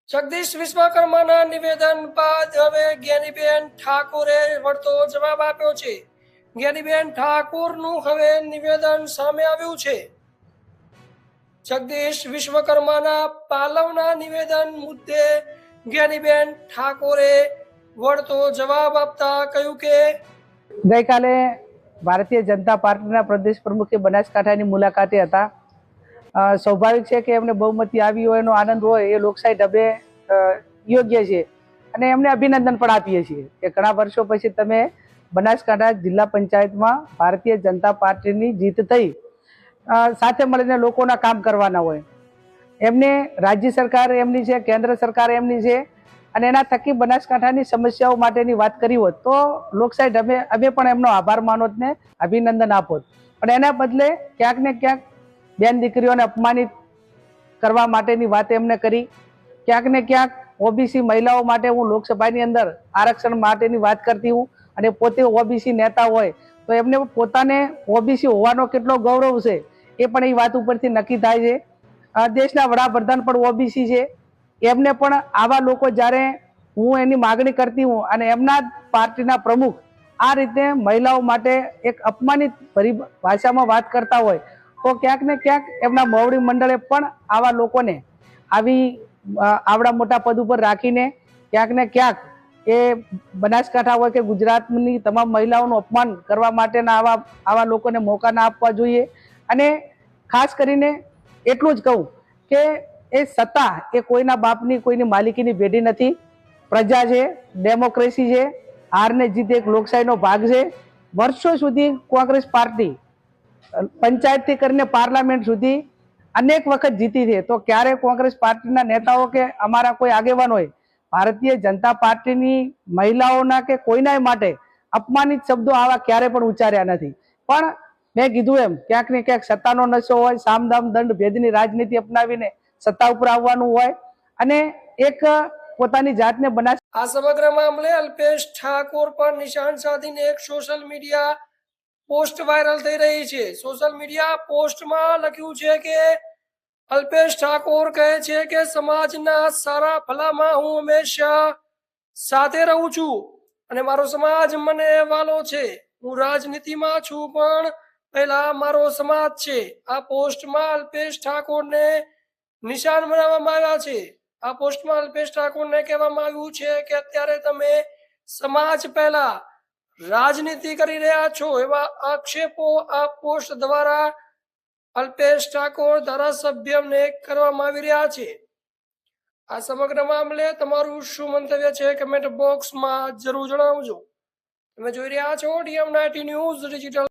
જગદીશ વિશ્વકર્માના નિવેદન બાદ હવે જ્ઞાનીબેન ઠાકોરે વળતો જવાબ આપ્યો છે। જ્ઞાનીબેન ઠાકોરનું હવે નિવેદન સામે આવ્યું છે। જગદીશ વિશ્વકર્માના પાલવના નિવેદન મુદ્દે જ્ઞાનીબેન ઠાકોરે વળતો જવાબ આપતા કહ્યું કે ગઈકાલે ભારતીય જનતા પાર્ટીના પ્રદેશ પ્રમુખે બનાસકાંઠાની મુલાકાતે હતા। સ્વાભાવિક છે કે એમને બહુમતી આવી હોય એનો આનંદ હોય એ લોકશાહી ઢબે યોગ્ય છે અને એમને અભિનંદન પણ આપીએ છીએ કે ઘણા વર્ષો પછી તમે બનાસકાંઠા જિલ્લા પંચાયતમાં ભારતીય જનતા પાર્ટીની જીત થઈ, સાથે મળીને લોકોના કામ કરવાના હોય। એમને રાજ્ય સરકાર એમની છે, કેન્દ્ર સરકાર એમની છે અને એના થકી બનાસકાંઠાની સમસ્યાઓ માટેની વાત કરી હોત તો લોકશાહી ઢબે અમે પણ એમનો આભાર માનોત ને અભિનંદન આપોત, પણ એના બદલે ક્યાંક ને ક્યાંક બેન દીકરીઓને અપમાનિત કરવા માટેની વાત એમને કરી। ક્યાંક ને ક્યાંક ઓબીસી મહિલાઓ માટે હું લોકસભાની અંદર આરક્ષણ માટેની વાત કરતી હું અને પોતે ઓબીસી નેતા હોય તો એમને પોતાને ઓબીસી હોવાનો કેટલો ગૌરવ છે એ પણ એ વાત ઉપરથી નક્કી થાય છે। દેશના વડાપ્રધાન પણ ઓબીસી છે, એમને પણ આવા લોકો જ્યારે હું એની માગણી કરતી હું અને એમના પાર્ટીના પ્રમુખ આ રીતે મહિલાઓ માટે એક અપમાનિત ભરી ભાષામાં વાત કરતા હોય તો ક્યાંક ને ક્યાંક એમના મોવડી મંડળે પણ આવા લોકોને આવડા મોટા પદ ઉપર રાખીને ક્યાંક ને ક્યાંક એ બનાસકાંઠા હોય કે ગુજરાતની તમામ મહિલાઓનું અપમાન કરવા માટેના આવા લોકોને મોકા ના આપવા જોઈએ। અને ખાસ કરીને એટલું જ કહું કે એ સત્તા એ કોઈના બાપની કોઈની માલિકીની ભેટી નથી, પ્રજા છે, ડેમોક્રેસી છે, હાર ને જીત એક લોકશાહીનો ભાગ છે। વર્ષો સુધી કોંગ્રેસ પાર્ટી પંચાયતથી કરીને પાર્લામેન્ટ સુધી અનેક વખત જીતી છે, તો ક્યારે કોંગ્રેસ પાર્ટીના નેતાઓ કે અમારા કોઈ આગેવાનોએ ભારતીય જનતા પાર્ટીની મહિલાઓના કે કોઈના માટે અપમાનિત શબ્દો આવા ક્યારે પણ ઉચ્ચાર્યા નથી। પણ મેં કીધું એમ ક્યાંક ને ક્યાંક સત્તાનો નશો હોય, સામદામ દંડ ભેદની રાજનીતિ અપનાવીને સત્તા ઉપર આવવાનું હોય અને એક પોતાની જાતને બનાસ આ સમગ્ર મામલે અલ્પેશ ઠાકોર પર નિશાન સાધીને એક સોશિયલ મીડિયા પોસ્ટ વાયરલ થઈ રહી છે। સોશિયલ મીડિયા પોસ્ટમાં લખ્યું છે કે અલ્પેશ ઠાકોર કહે છે કે સમાજના સારા ભલામાં હું હંમેશા સાથે રહું છું અને મારો સમાજ મને વાલો છે। હું રાજનીતિમાં છું પણ પહેલા મારો સમાજ છે। આ પોસ્ટમાં અલ્પેશ ઠાકોરને નિશાન બનાવવામાં આવ્યા છે। આ પોસ્ટમાં અલ્પેશ ઠાકોરને કહેવામાં આવ્યું છે કે અત્યારે તમે સમાજ પહેલા રાજનીતિ કરી રહ્યા છો એવા આક્ષેપો આ પોસ્ટ દ્વારા અલ્પેશ ઠાકોર ધારાસભ્યને કરવામાં આવી રહ્યા છે। આ સમગ્ર મામલે તમારું શું મંતવ્ય છે કમેન્ટ બોક્સમાં જરૂર જણાવજો। તમે જોઈ રહ્યા છો DM90 ન્યૂઝ ડિજિટલ।